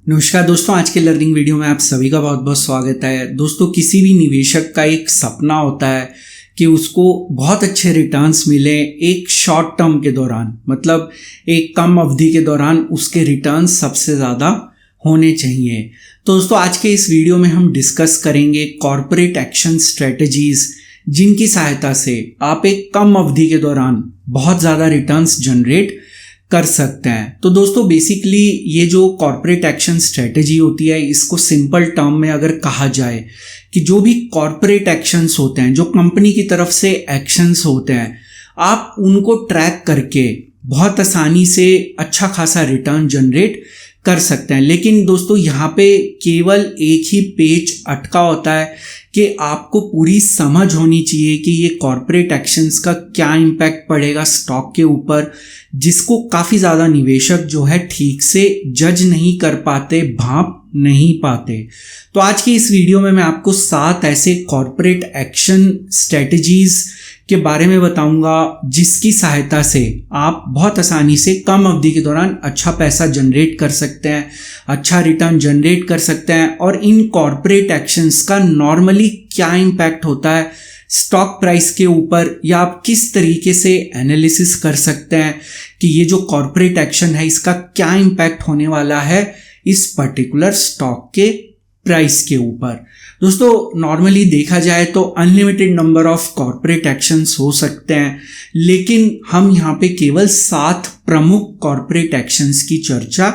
नमस्कार दोस्तों, आज के लर्निंग वीडियो में आप सभी का बहुत बहुत स्वागत है। दोस्तों, किसी भी निवेशक का एक सपना होता है कि उसको बहुत अच्छे रिटर्न्स मिले एक शॉर्ट टर्म के दौरान, मतलब एक कम अवधि के दौरान उसके रिटर्न्स सबसे ज़्यादा होने चाहिए। तो दोस्तों, आज के इस वीडियो में हम डिस्कस करेंगे कॉर्पोरेट एक्शन स्ट्रेटजीज जिनकी सहायता से आप एक कम अवधि के दौरान बहुत ज़्यादा रिटर्न्स जनरेट कर सकते हैं। तो दोस्तों, बेसिकली ये जो कॉर्पोरेट एक्शन स्ट्रेटजी होती है, इसको सिंपल टर्म में अगर कहा जाए कि जो भी कॉर्पोरेट एक्शंस होते हैं, जो कंपनी की तरफ से एक्शंस होते हैं, आप उनको ट्रैक करके बहुत आसानी से अच्छा खासा रिटर्न जनरेट कर सकते हैं। लेकिन दोस्तों, यहाँ पे केवल एक ही पेच अटका होता है कि आपको पूरी समझ होनी चाहिए कि ये कॉर्पोरेट एक्शंस का क्या इम्पैक्ट पड़ेगा स्टॉक के ऊपर, जिसको काफ़ी ज़्यादा निवेशक जो है ठीक से जज नहीं कर पाते, भांप नहीं पाते। तो आज की इस वीडियो में मैं आपको 7 ऐसे कॉर्पोरेट एक्शन स्ट्रेटजीज के बारे में बताऊंगा जिसकी सहायता से आप बहुत आसानी से कम अवधि के दौरान अच्छा पैसा जनरेट कर सकते हैं, अच्छा रिटर्न जनरेट कर सकते हैं। और इन कॉर्पोरेट एक्शंस का नॉर्मली क्या इम्पैक्ट होता है स्टॉक प्राइस के ऊपर, या आप किस तरीके से एनालिसिस कर सकते हैं कि ये जो कॉर्पोरेट एक्शन है इसका क्या इम्पैक्ट होने वाला है इस पर्टिकुलर स्टॉक के प्राइस के ऊपर। दोस्तों, नॉर्मली देखा जाए तो unlimited number of corporate actions हो सकते हैं, लेकिन हम यहाँ पे केवल 7 प्रमुख कॉर्पोरेट एक्शंस की चर्चा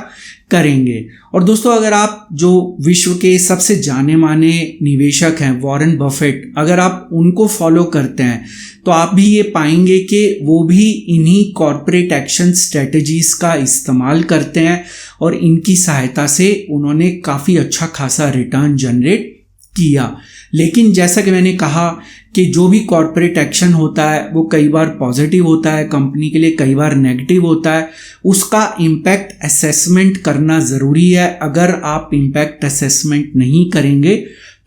करेंगे। और दोस्तों, अगर आप जो विश्व के सबसे जाने माने निवेशक हैं वॉरेन बफेट, अगर आप उनको फॉलो करते हैं तो आप भी ये पाएंगे कि वो भी इन्हीं कॉर्पोरेट एक्शन स्ट्रेटजीज का इस्तेमाल करते हैं और इनकी सहायता से उन्होंने काफ़ी अच्छा खासा रिटर्न जनरेट किया। लेकिन जैसा कि मैंने कहा कि जो भी कॉर्पोरेट एक्शन होता है वो कई बार पॉजिटिव होता है कंपनी के लिए, कई बार नेगेटिव होता है। उसका इम्पैक्ट असेसमेंट करना ज़रूरी है। अगर आप इम्पैक्ट असेसमेंट नहीं करेंगे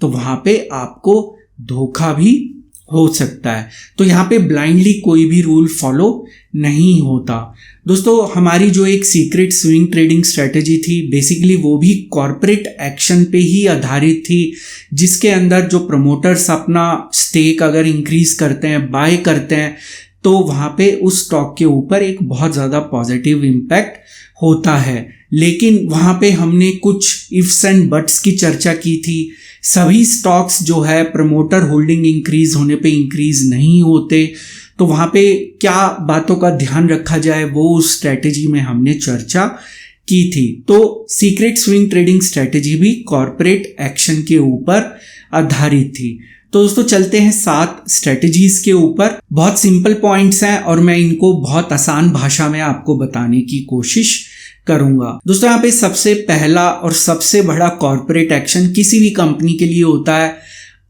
तो वहाँ पे आपको धोखा भी हो सकता है। तो यहाँ पे ब्लाइंडली कोई भी रूल फॉलो नहीं होता। दोस्तों, हमारी जो एक सीक्रेट स्विंग ट्रेडिंग स्ट्रेटजी थी, बेसिकली वो भी कॉर्पोरेट एक्शन पे ही आधारित थी, जिसके अंदर जो प्रमोटर्स अपना स्टेक अगर इंक्रीज करते हैं, बाय करते हैं, तो वहाँ पे उस स्टॉक के ऊपर एक बहुत ज़्यादा पॉजिटिव इम्पैक्ट होता है। लेकिन वहाँ पे हमने कुछ इफ्स एंड बट्स की चर्चा की थी। सभी स्टॉक्स जो है प्रमोटर होल्डिंग इंक्रीज होने पे इंक्रीज नहीं होते। तो वहाँ पे क्या बातों का ध्यान रखा जाए वो उस स्ट्रेटेजी में हमने चर्चा की थी। तो सीक्रेट स्विंग ट्रेडिंग स्ट्रेटेजी भी कॉर्पोरेट एक्शन के ऊपर आधारित थी। तो दोस्तों, चलते हैं 7 स्ट्रेटेजीज के ऊपर। बहुत सिंपल पॉइंट्स हैं और मैं इनको बहुत आसान भाषा में आपको बताने की कोशिश करूंगा। दोस्तों, यहाँ पे सबसे पहला और सबसे बड़ा कॉर्पोरेट एक्शन किसी भी कंपनी के लिए होता है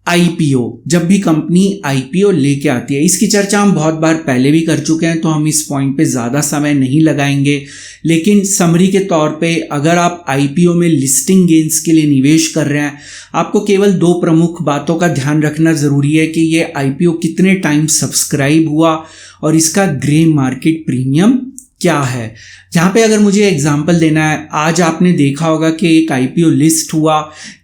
आईपीओ। जब भी कंपनी आईपीओ लेके आती है, इसकी चर्चा हम बहुत बार पहले भी कर चुके हैं, तो हम इस पॉइंट पे ज़्यादा समय नहीं लगाएंगे। लेकिन समरी के तौर पे अगर आप आईपीओ में लिस्टिंग गेन्स के लिए निवेश कर रहे हैं, आपको केवल 2 प्रमुख बातों का ध्यान रखना ज़रूरी है कि ये आईपीओ कितने टाइम सब्सक्राइब हुआ और इसका ग्रे मार्केट प्रीमियम क्या है। जहाँ पे अगर मुझे एग्जांपल देना है, आज आपने देखा होगा कि एक आईपीओ लिस्ट हुआ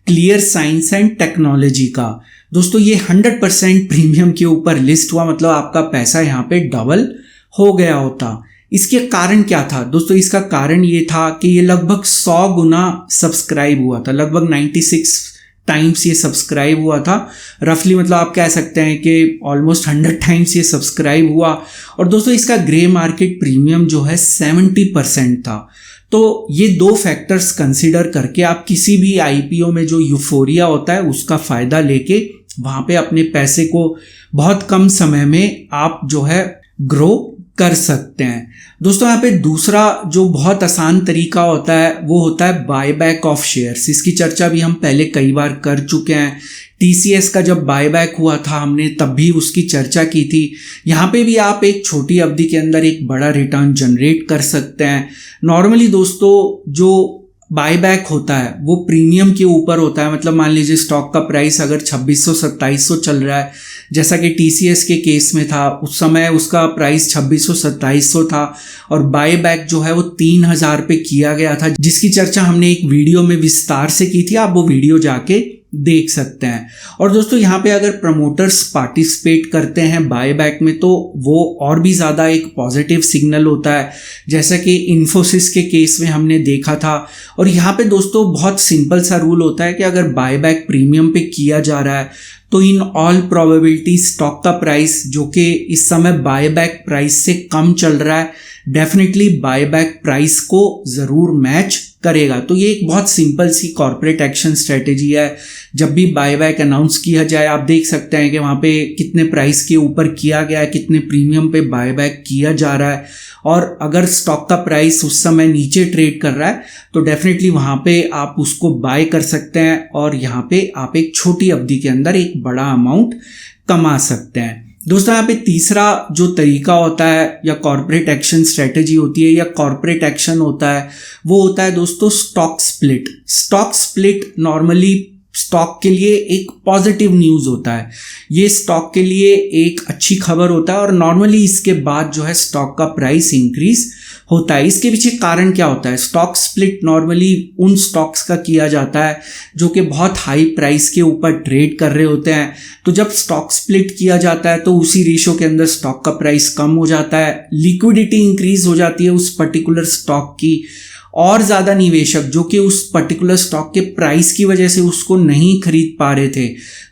क्लियर साइंस एंड टेक्नोलॉजी का। दोस्तों, ये 100% प्रीमियम के ऊपर लिस्ट हुआ, मतलब आपका पैसा यहाँ पे डबल हो गया होता। इसके कारण क्या था दोस्तों? इसका कारण ये था कि ये लगभग 100 गुना सब्सक्राइब हुआ था, लगभग 96 टाइम्स ये सब्सक्राइब हुआ था रफली, मतलब आप कह सकते हैं कि ऑलमोस्ट 100 टाइम्स ये सब्सक्राइब हुआ। और दोस्तों, इसका ग्रे मार्केट प्रीमियम जो है 70% था। तो ये 2 फैक्टर्स कंसीडर करके आप किसी भी आईपीओ में जो यूफोरिया होता है उसका फ़ायदा लेके वहाँ पे अपने पैसे को बहुत कम समय में आप जो है ग्रो कर सकते हैं। दोस्तों, यहाँ पे दूसरा जो बहुत आसान तरीका होता है वो होता है बायबैक ऑफ शेयर्स। इसकी चर्चा भी हम पहले कई बार कर चुके हैं। टीसीएस का जब बायबैक हुआ था हमने तब भी उसकी चर्चा की थी। यहाँ पे भी आप एक छोटी अवधि के अंदर एक बड़ा रिटर्न जनरेट कर सकते हैं। नॉर्मली दोस्तों, जो बायबैक होता है वो प्रीमियम के ऊपर होता है। मतलब मान लीजिए स्टॉक का प्राइस अगर 2600-2700 चल रहा है, जैसा कि TCS के केस में था, उस समय उसका प्राइस 2600-2700 था और बायबैक जो है वो 3000 पे किया गया था, जिसकी चर्चा हमने एक वीडियो में विस्तार से की थी। आप वो वीडियो जाके देख सकते हैं। और दोस्तों यहाँ पे अगर प्रमोटर्स पार्टिसिपेट करते हैं बायबैक में तो वो और भी ज़्यादा एक पॉजिटिव सिग्नल होता है, जैसा कि इन्फोसिस के केस में हमने देखा था। और यहाँ पे दोस्तों बहुत सिंपल सा रूल होता है कि अगर बायबैक प्रीमियम पे किया जा रहा है तो इन ऑल प्रोबेबिलिटी स्टॉक का प्राइस जो कि इस समय बायबैक प्राइस से कम चल रहा है, डेफिनेटली बायबैक प्राइस को ज़रूर मैच करेगा। तो ये एक बहुत सिंपल सी कॉर्पोरेट एक्शन स्ट्रेटेजी है। जब भी बायबैक अनाउंस किया जाए, आप देख सकते हैं कि वहाँ पे कितने प्राइस के ऊपर किया गया है, कितने प्रीमियम पे बायबैक किया जा रहा है। और अगर स्टॉक का प्राइस उस समय नीचे ट्रेड कर रहा है तो डेफिनेटली वहाँ पे आप उसको बाय कर सकते हैं और यहाँ पे आप एक छोटी अवधि के अंदर एक बड़ा अमाउंट कमा सकते हैं। दोस्तों यहाँ पे तीसरा जो तरीका होता है या कॉर्पोरेट एक्शन स्ट्रेटेजी होती है या कॉर्पोरेट एक्शन होता है वो होता है दोस्तों stock split. Stock split normally stock के लिए एक पॉजिटिव न्यूज़ होता है, ये स्टॉक के लिए एक अच्छी खबर होता है और नॉर्मली इसके बाद जो है स्टॉक का प्राइस इंक्रीज होता है। इसके पीछे कारण क्या होता है? स्टॉक स्प्लिट नॉर्मली उन स्टॉक्स का किया जाता है जो कि बहुत हाई प्राइस के ऊपर ट्रेड कर रहे होते हैं। तो जब स्टॉक स्प्लिट किया जाता है तो उसी रेशो के अंदर स्टॉक का प्राइस कम हो जाता है, लिक्विडिटी इंक्रीज हो जाती है उस पर्टिकुलर स्टॉक की, और ज़्यादा निवेशक जो कि उस पर्टिकुलर स्टॉक के प्राइस की वजह से उसको नहीं खरीद पा रहे थे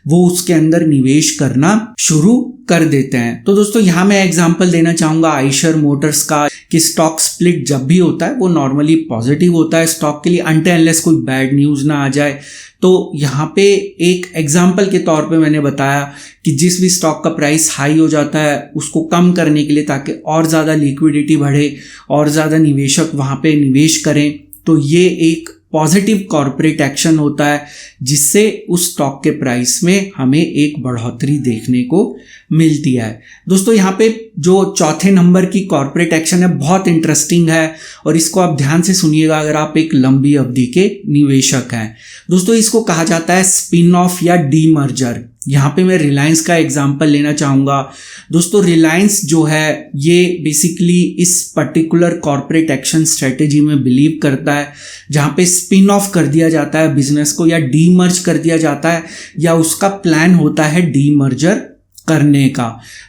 वो उसके अंदर निवेश करना शुरू कर देते हैं। तो दोस्तों यहाँ मैं एग्जांपल देना चाहूँगा आइशर मोटर्स का कि स्टॉक स्प्लिट जब भी होता है वो नॉर्मली पॉजिटिव होता है स्टॉक के लिए, अनटिल अनलेस कोई बैड न्यूज़ ना आ जाए। तो यहाँ पे एक एग्जाम्पल के तौर पे मैंने बताया कि जिस भी स्टॉक का प्राइस हाई हो जाता है उसको कम करने के लिए, ताकि और ज़्यादा लिक्विडिटी बढ़े और ज़्यादा निवेशक वहाँ पे निवेश करें, तो ये एक पॉजिटिव कॉर्पोरेट एक्शन होता है जिससे उस स्टॉक के प्राइस में हमें एक बढ़ोतरी देखने को मिलती है। दोस्तों यहाँ पे जो चौथे नंबर की कॉर्पोरेट एक्शन है बहुत इंटरेस्टिंग है और इसको आप ध्यान से सुनिएगा अगर आप एक लंबी अवधि के निवेशक हैं। दोस्तों इसको कहा जाता है स्पिन ऑफ या डीमर्जर। यहाँ पे मैं रिलायंस का एग्जांपल लेना चाहूँगा। दोस्तों रिलायंस जो है ये बेसिकली इस पर्टिकुलर कॉर्पोरेट एक्शन स्ट्रेटेजी में बिलीव करता है जहाँ पे स्पिन ऑफ कर दिया जाता है बिजनेस को या डीमर्ज कर दिया जाता है या उसका प्लान होता है डीमर्जर करने का।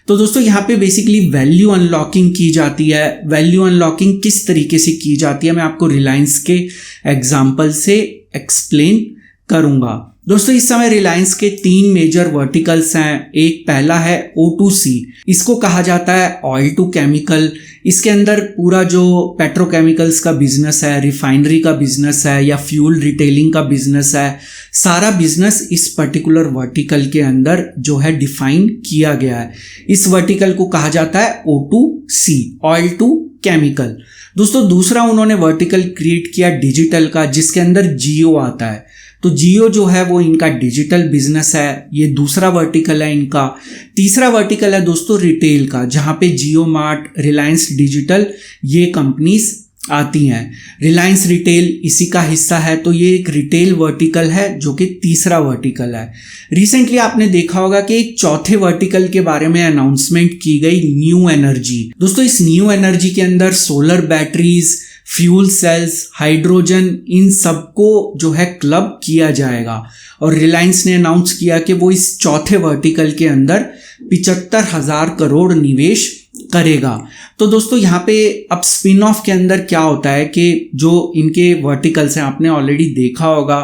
तो दोस्तों यहाँ पे बेसिकली वैल्यू अनलॉकिंग की जाती है। वैल्यू अनलॉकिंग किस तरीके से की जाती है मैं आपको रिलायंस के एग्जांपल से एक्सप्लेन करूँगा। दोस्तों इस समय रिलायंस के 3 मेजर वर्टिकल्स हैं। एक पहला है O2C, इसको कहा जाता है ऑयल टू केमिकल। इसके अंदर पूरा जो पेट्रोकेमिकल्स का बिजनेस है, रिफाइनरी का बिजनेस है या फ्यूल रिटेलिंग का बिजनेस है, सारा बिजनेस इस पर्टिकुलर वर्टिकल के अंदर जो है डिफाइन किया गया है। इस वर्टिकल को कहा जाता है O2C, ऑयल टू केमिकल। दोस्तों दूसरा उन्होंने वर्टिकल क्रिएट किया डिजिटल का, जिसके अंदर जियो आता है। तो जियो जो है वो इनका डिजिटल बिजनेस है, ये दूसरा वर्टिकल है इनका। तीसरा वर्टिकल है दोस्तों रिटेल का, जहाँ पे जियो मार्ट, रिलायंस डिजिटल ये कंपनीज आती हैं। रिलायंस रिटेल इसी का हिस्सा है, तो ये एक रिटेल वर्टिकल है जो कि तीसरा वर्टिकल है। रिसेंटली आपने देखा होगा कि एक चौथे वर्टिकल के बारे में अनाउंसमेंट की गई, न्यू एनर्जी। दोस्तों इस न्यू एनर्जी के अंदर solar batteries, fuel cells, hydrogen, इन सबको जो है क्लब किया जाएगा और रिलायंस ने अनाउंस किया कि वो इस चौथे वर्टिकल के अंदर 75,000 करोड़ निवेश करेगा। तो दोस्तों यहाँ पे अब स्पिन ऑफ के अंदर क्या होता है कि जो इनके वर्टिकल्स हैं, आपने ऑलरेडी देखा होगा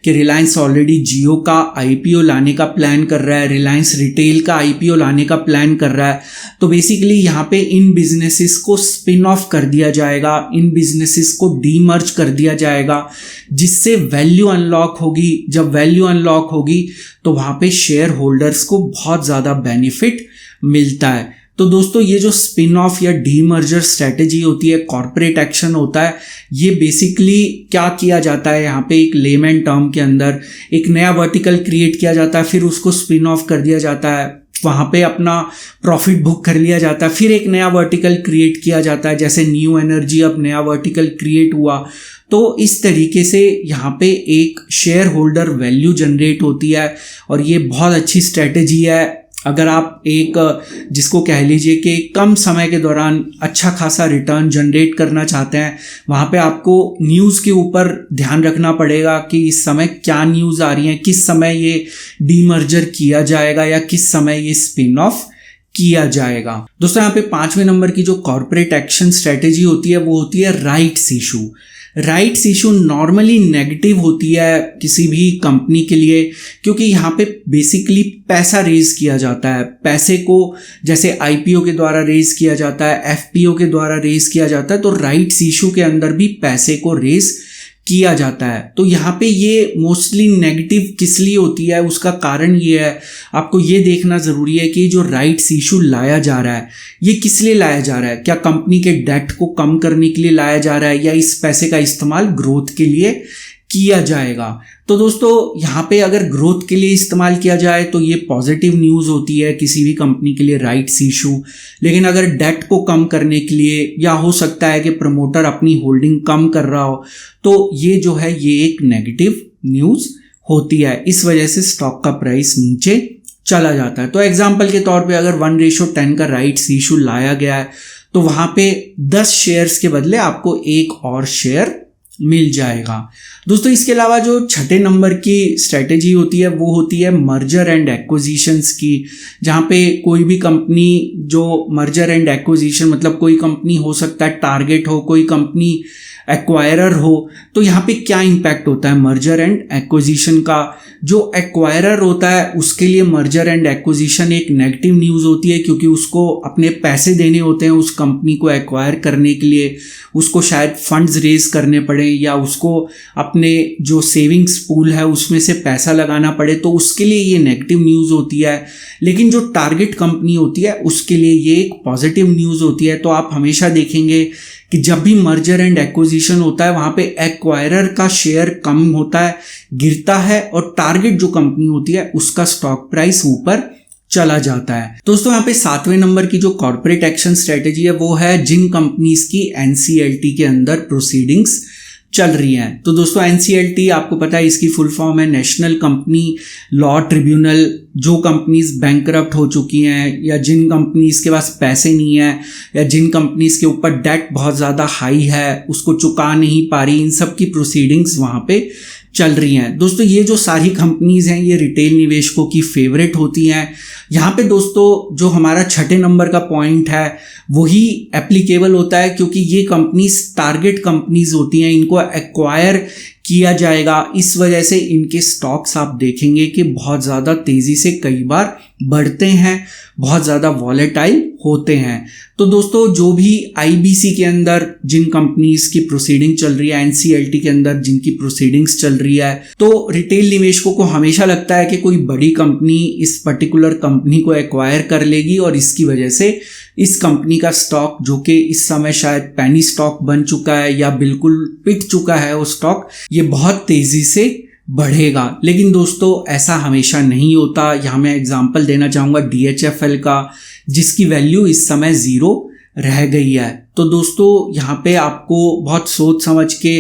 कि रिलायंस ऑलरेडी जियो का IPO लाने का प्लान कर रहा है, रिलायंस रिटेल का IPO लाने का प्लान कर रहा है। तो बेसिकली यहाँ पे इन बिजनेसेस को स्पिन ऑफ कर दिया जाएगा, इन बिजनेसेस को डीमर्ज कर दिया जाएगा, जिससे वैल्यू अनलॉक होगी। जब वैल्यू अनलॉक होगी तो वहाँ पे शेयर होल्डर्स को बहुत ज़्यादा बेनिफिट मिलता है। तो दोस्तों ये जो स्पिन ऑफ या डीमर्जर स्ट्रेटेजी होती है, कॉर्पोरेट एक्शन होता है, ये बेसिकली क्या किया जाता है, यहाँ पे एक लेमैन टर्म के अंदर एक नया वर्टिकल क्रिएट किया जाता है, फिर उसको स्पिन ऑफ कर दिया जाता है, वहाँ पे अपना प्रॉफिट बुक कर लिया जाता है, फिर एक नया वर्टिकल क्रिएट किया जाता है। जैसे न्यू एनर्जी अब नया वर्टिकल क्रिएट हुआ तो इस तरीके से यहाँ पे एक शेयर होल्डर वैल्यू जनरेट होती है और ये बहुत अच्छी स्ट्रेटेजी है। अगर आप एक जिसको कह लीजिए कि कम समय के दौरान अच्छा खासा रिटर्न जनरेट करना चाहते हैं, वहाँ पे आपको न्यूज़ के ऊपर ध्यान रखना पड़ेगा कि इस समय क्या न्यूज़ आ रही है, किस समय ये डीमर्जर किया जाएगा या किस समय ये स्पिन ऑफ किया जाएगा। दोस्तों यहाँ पे 5वें नंबर की जो कॉर्पोरेट एक्शन स्ट्रेटेजी होती है वो होती है rights issue. Rights issue normally negative होती है किसी भी कंपनी के लिए, क्योंकि यहाँ पे बेसिकली पैसा रेज किया जाता है। पैसे को जैसे आईपीओ के द्वारा रेज किया जाता है, एफपीओ के द्वारा रेज किया जाता है, तो राइट्स इशू के अंदर भी पैसे को रेज किया जाता है। तो यहाँ पे ये मोस्टली नेगेटिव किस लिए होती है, उसका कारण ये है, आपको ये देखना ज़रूरी है कि जो राइट्स इशू लाया जा रहा है ये किस लिए लाया जा रहा है। क्या कंपनी के डेट को कम करने के लिए लाया जा रहा है या इस पैसे का इस्तेमाल ग्रोथ के लिए किया जाएगा। तो दोस्तों यहाँ पे अगर ग्रोथ के लिए इस्तेमाल किया जाए तो ये पॉजिटिव न्यूज़ होती है किसी भी कंपनी के लिए राइट्स इशू। लेकिन अगर डेट को कम करने के लिए या हो सकता है कि प्रमोटर अपनी होल्डिंग कम कर रहा हो, तो ये जो है ये एक नेगेटिव न्यूज़ होती है। इस वजह से स्टॉक का प्राइस नीचे चला जाता है। तो एग्जाम्पल के तौर पे अगर 1:10 का राइट्स इशू लाया गया है तो वहाँ पे 10 शेयर्स के बदले आपको एक और शेयर मिल जाएगा। दोस्तों इसके अलावा जो 6 नंबर की स्ट्रेटेजी होती है वो होती है मर्जर एंड एक्विजिशंस की, जहाँ पे कोई भी कंपनी जो मर्जर एंड एक्विजिशन मतलब कोई कंपनी हो सकता है टारगेट हो, कोई कंपनी एक्वायरर हो, तो यहाँ पे क्या इम्पैक्ट होता है मर्जर एंड एक्विजिशन का। जो एक्वायरर होता है उसके लिए मर्जर एंड एक्विजिशन एक नेगेटिव न्यूज़ होती है, क्योंकि उसको अपने पैसे देने होते हैं उस कंपनी को एक्वायर करने के लिए, उसको शायद फंड्स रेज करने पड़े या उसको अपने जो सेविंग्स पूल है उसमें से पैसा लगाना पड़े, तो उसके लिए ये नेगेटिव न्यूज़ होती है। लेकिन जो टारगेट कंपनी होती है उसके लिए ये एक पॉजिटिव न्यूज़ होती है। तो आप हमेशा देखेंगे कि जब भी मर्जर एंड एक्विजिशन होता है वहाँ पे एक्वायरर का शेयर कम होता है, गिरता है, और टारगेट जो कंपनी होती है उसका स्टॉक प्राइस ऊपर चला जाता है। दोस्तों यहाँ पे 7वें नंबर की जो कॉर्पोरेट एक्शन स्ट्रेटेजी है वो है जिन कंपनीज की एनसीएलटी के अंदर प्रोसीडिंग्स चल रही हैं। तो दोस्तों एनसीएलटी आपको पता है इसकी फुल फॉर्म है नेशनल कंपनी लॉ ट्रिब्यूनल। जो कंपनीज बैंकरप्ट हो चुकी हैं या जिन कंपनीज के पास पैसे नहीं है या जिन कंपनीज के ऊपर डेट बहुत ज़्यादा हाई है उसको चुका नहीं पा रही, इन सब की प्रोसीडिंग्स वहाँ पे चल रही हैं। दोस्तों ये जो सारी कंपनीज हैं ये रिटेल निवेशकों की फेवरेट होती हैं। यहाँ पे दोस्तों जो हमारा 6 नंबर का पॉइंट है वही एप्लीकेबल होता है, क्योंकि ये कंपनीज टारगेट कंपनीज होती हैं, इनको एक्वायर किया जाएगा। इस वजह से इनके स्टॉक्स आप देखेंगे कि बहुत ज़्यादा तेज़ी से कई बार बढ़ते हैं, बहुत ज़्यादा वॉलेटाइल होते हैं। तो दोस्तों जो भी आईबीसी के अंदर जिन कंपनीज की प्रोसीडिंग चल रही है, एनसीएलटी के अंदर जिनकी प्रोसीडिंग्स चल रही है, तो रिटेल निवेशकों को हमेशा लगता है कि कोई बड़ी कंपनी इस पर्टिकुलर कंपनी को एक्वायर कर लेगी और इसकी वजह से इस कंपनी का स्टॉक जो कि इस समय शायद पेनी स्टॉक बन चुका है या बिल्कुल पिट चुका है वो स्टॉक, ये बहुत तेज़ी से बढ़ेगा। लेकिन दोस्तों ऐसा हमेशा नहीं होता। यहाँ मैं एग्जांपल देना चाहूँगा DHFL का, जिसकी वैल्यू इस समय 0 रह गई है। तो दोस्तों यहाँ पे आपको बहुत सोच समझ के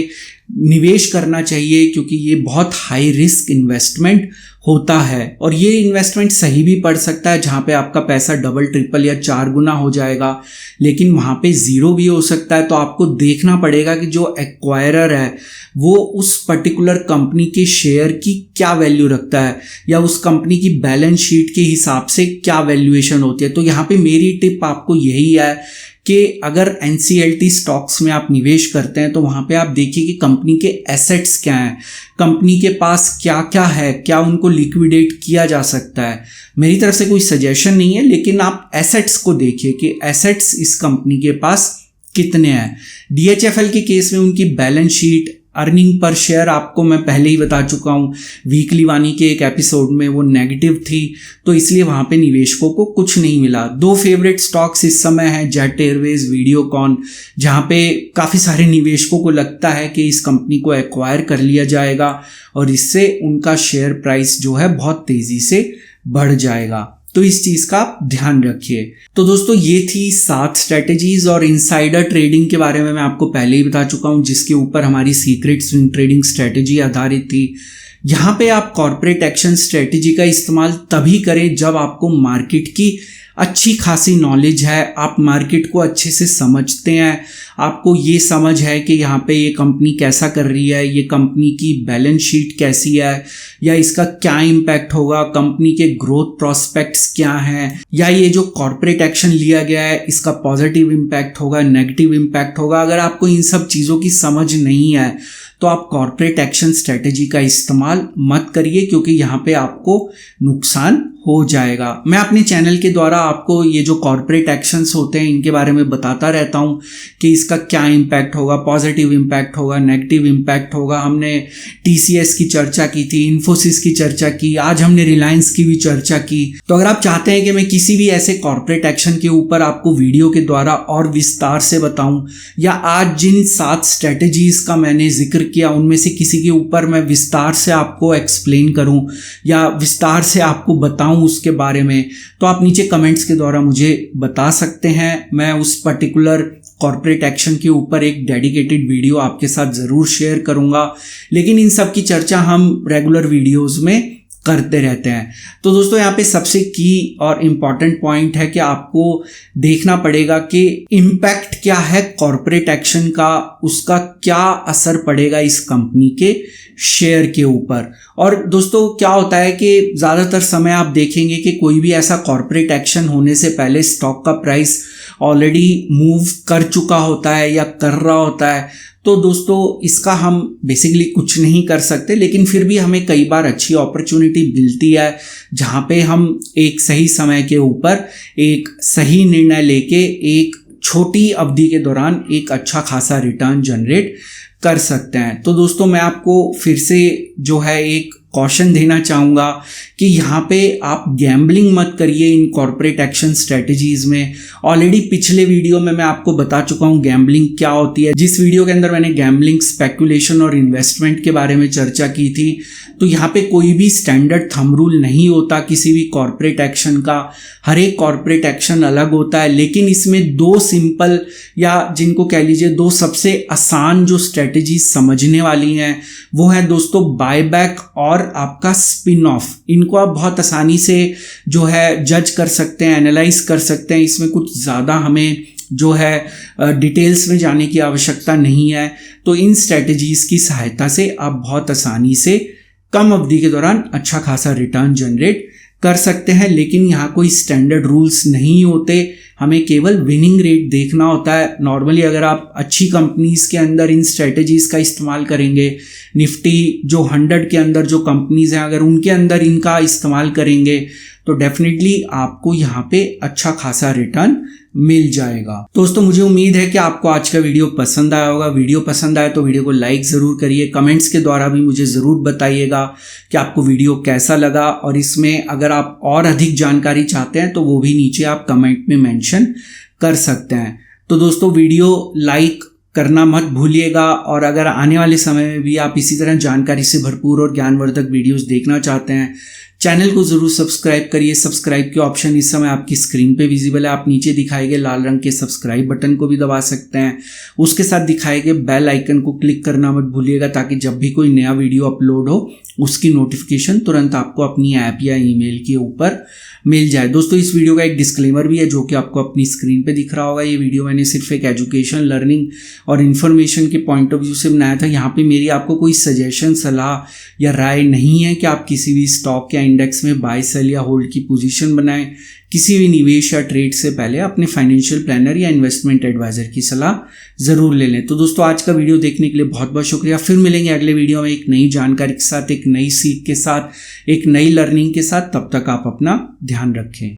निवेश करना चाहिए, क्योंकि ये बहुत हाई रिस्क इन्वेस्टमेंट होता है और ये इन्वेस्टमेंट सही भी पड़ सकता है जहाँ पे आपका पैसा डबल ट्रिपल या 4 गुना हो जाएगा, लेकिन वहाँ पे 0 भी हो सकता है। तो आपको देखना पड़ेगा कि जो एक्वायरर है वो उस पर्टिकुलर कंपनी के शेयर की क्या वैल्यू रखता है या उस कंपनी की बैलेंस शीट के हिसाब से क्या वैल्यूएशन होती है। तो यहाँ पे मेरी टिप आपको यही है कि अगर एनसीएलटी स्टॉक्स में आप निवेश करते हैं तो वहाँ पे आप देखिए कि कंपनी के एसेट्स क्या हैं, कंपनी के पास क्या क्या है, क्या उनको लिक्विडेट किया जा सकता है। मेरी तरफ से कोई सजेशन नहीं है, लेकिन आप एसेट्स को देखिए कि एसेट्स इस कंपनी के पास कितने हैं। DHFL के केस में उनकी balance sheet, earning per share आपको मैं पहले ही बता चुका हूँ, वीकली वानी के एक एपिसोड में वो नेगेटिव थी, तो इसलिए वहाँ पे निवेशकों को कुछ नहीं मिला। 2 फेवरेट स्टॉक्स इस समय हैं, जेट एयरवेज, वीडियोकॉन, जहाँ पे काफ़ी सारे निवेशकों को लगता है कि इस कंपनी को एक्वायर कर लिया जाएगा और इससे उनका शेयर प्राइस जो है बहुत तेज़ी से बढ़ जाएगा। तो इस चीज का आप ध्यान रखिए। तो दोस्तों ये थी 7 स्ट्रेटेजीज और इनसाइडर ट्रेडिंग के बारे में मैं आपको पहले ही बता चुका हूं, जिसके ऊपर हमारी सीक्रेट स्विंग ट्रेडिंग स्ट्रेटेजी आधारित थी। यहाँ पे आप कॉर्पोरेट एक्शन स्ट्रेटेजी का इस्तेमाल तभी करें जब आपको मार्केट की अच्छी खासी नॉलेज है, आप मार्केट को अच्छे से समझते हैं, आपको ये समझ है कि यहाँ पे ये कंपनी कैसा कर रही है, ये कंपनी की बैलेंस शीट कैसी है, या इसका क्या इम्पैक्ट होगा, कंपनी के ग्रोथ प्रॉस्पेक्ट्स क्या हैं, या ये जो कॉर्पोरेट एक्शन लिया गया है इसका पॉजिटिव इम्पैक्ट होगा, नेगेटिव इम्पैक्ट होगा। अगर आपको इन सब चीज़ों की समझ नहीं है तो आप कॉर्पोरेट एक्शन स्ट्रेटेजी का इस्तेमाल मत करिए, क्योंकि यहाँ पे आपको नुकसान हो जाएगा। मैं अपने चैनल के द्वारा आपको ये जो कॉर्पोरेट एक्शंस होते हैं इनके बारे में बताता रहता हूँ कि इसका क्या इम्पैक्ट होगा, पॉजिटिव इम्पैक्ट होगा, नेगेटिव इम्पैक्ट होगा। हमने TCS की चर्चा की थी, इन्फोसिस की चर्चा की, आज हमने रिलायंस की भी चर्चा की। तो अगर आप चाहते हैं कि मैं किसी भी ऐसे कॉर्पोरेट एक्शन के ऊपर आपको वीडियो के द्वारा और विस्तार से बताऊं, या आज जिन 7 स्ट्रेटेजीज का मैंने जिक्र किया उनमें से किसी के ऊपर मैं विस्तार से आपको एक्सप्लेन करूं या विस्तार से आपको बताऊं उसके बारे में, तो आप नीचे कमेंट्स के द्वारा मुझे बता सकते हैं। मैं उस पर्टिकुलर कॉर्पोरेट एक्शन के ऊपर एक डेडिकेटेड वीडियो आपके साथ ज़रूर शेयर करूंगा, लेकिन इन सब की चर्चा हम रेगुलर वीडियोस में करते रहते हैं। तो दोस्तों यहाँ पे सबसे की और इम्पॉर्टेंट पॉइंट है कि आपको देखना पड़ेगा कि इम्पैक्ट क्या है कॉर्पोरेट एक्शन का, उसका क्या असर पड़ेगा इस कंपनी के शेयर के ऊपर। और दोस्तों क्या होता है कि ज़्यादातर समय आप देखेंगे कि कोई भी ऐसा कॉर्पोरेट एक्शन होने से पहले स्टॉक का प्राइस ऑलरेडी मूव कर चुका होता है या कर रहा होता है। तो दोस्तों इसका हम बेसिकली कुछ नहीं कर सकते, लेकिन फिर भी हमें कई बार अच्छी अपॉर्चुनिटी मिलती है जहाँ पे हम एक सही समय के ऊपर एक सही निर्णय लेके एक छोटी अवधि के दौरान एक अच्छा खासा रिटर्न जनरेट कर सकते हैं। तो दोस्तों मैं आपको फिर से जो है एक कॉशन देना चाहूँगा कि यहाँ पे आप गैम्बलिंग मत करिए इन कॉर्पोरेट एक्शन स्ट्रेटजीज में। ऑलरेडी पिछले वीडियो में मैं आपको बता चुका हूँ गैम्बलिंग क्या होती है, जिस वीडियो के अंदर मैंने गैम्बलिंग, स्पेकुलेशन और इन्वेस्टमेंट के बारे में चर्चा की थी। तो यहाँ पे कोई भी स्टैंडर्ड थंब रूल नहीं होता किसी भी कॉर्पोरेट एक्शन का, हर एक कॉर्पोरेट एक्शन अलग होता है। लेकिन इसमें 2 सिंपल या जिनको कह लीजिए 2 सबसे आसान जो स्ट्रेटजी समझने वाली हैं वो है दोस्तों बायबैक और आपका स्पिन ऑफ। इनको आप बहुत आसानी से जो है जज कर सकते हैं, एनालाइज कर सकते हैं। इसमें कुछ ज़्यादा हमें जो है डिटेल्स में जाने की आवश्यकता नहीं है। तो इन स्ट्रेटजीज़ की सहायता से आप बहुत आसानी से कम अवधि के दौरान अच्छा खासा रिटर्न जनरेट कर सकते हैं। लेकिन यहाँ कोई स्टैंडर्ड रूल्स नहीं होते, हमें केवल विनिंग रेट देखना होता है। नॉर्मली अगर आप अच्छी कंपनीज़ के अंदर इन स्ट्रेटजीज़ का इस्तेमाल करेंगे, निफ्टी जो 100 के अंदर जो कंपनीज़ हैं अगर उनके अंदर इनका इस्तेमाल करेंगे तो डेफिनेटली आपको यहाँ पे अच्छा खासा रिटर्न मिल जाएगा। दोस्तों मुझे उम्मीद है कि आपको आज का वीडियो पसंद आया होगा। वीडियो पसंद आए तो वीडियो को लाइक ज़रूर करिए, कमेंट्स के द्वारा भी मुझे ज़रूर बताइएगा कि आपको वीडियो कैसा लगा, और इसमें अगर आप और अधिक जानकारी चाहते हैं तो वो भी नीचे आप कमेंट में मेंशन कर सकते हैं। तो दोस्तों वीडियो लाइक करना मत भूलिएगा, और अगर आने वाले समय में भी आप इसी तरह जानकारी से भरपूर और ज्ञानवर्धक वीडियोस देखना चाहते हैं, चैनल को ज़रूर सब्सक्राइब करिए। सब्सक्राइब के ऑप्शन इस समय आपकी स्क्रीन पे विजिबल है, आप नीचे दिखाए गए लाल रंग के सब्सक्राइब बटन को भी दबा सकते हैं। उसके साथ दिखाए गए बेल आइकन को क्लिक करना मत भूलिएगा, ताकि जब भी कोई नया वीडियो अपलोड हो उसकी नोटिफिकेशन तुरंत आपको अपनी ऐप या ईमेल के ऊपर मिल जाए। दोस्तों इस वीडियो का एक डिस्क्लेमर भी है जो कि आपको अपनी स्क्रीन पे दिख रहा होगा। ये वीडियो मैंने सिर्फ एक एजुकेशन, लर्निंग और इन्फॉर्मेशन के पॉइंट ऑफ व्यू से बनाया था। यहाँ पे मेरी आपको कोई सजेशन, सलाह या राय नहीं है कि आप किसी भी स्टॉक या इंडेक्स में बाय, सेल या होल्ड की पोजीशन बनाएं। किसी भी निवेश या ट्रेड से पहले अपने फाइनेंशियल प्लानर या इन्वेस्टमेंट एडवाइजर की सलाह ज़रूर ले लें। तो दोस्तों आज का वीडियो देखने के लिए बहुत बहुत शुक्रिया। फिर मिलेंगे अगले वीडियो में एक नई जानकारी के साथ, एक नई सीख के साथ, एक नई लर्निंग के साथ। तब तक आप अपना ध्यान रखें।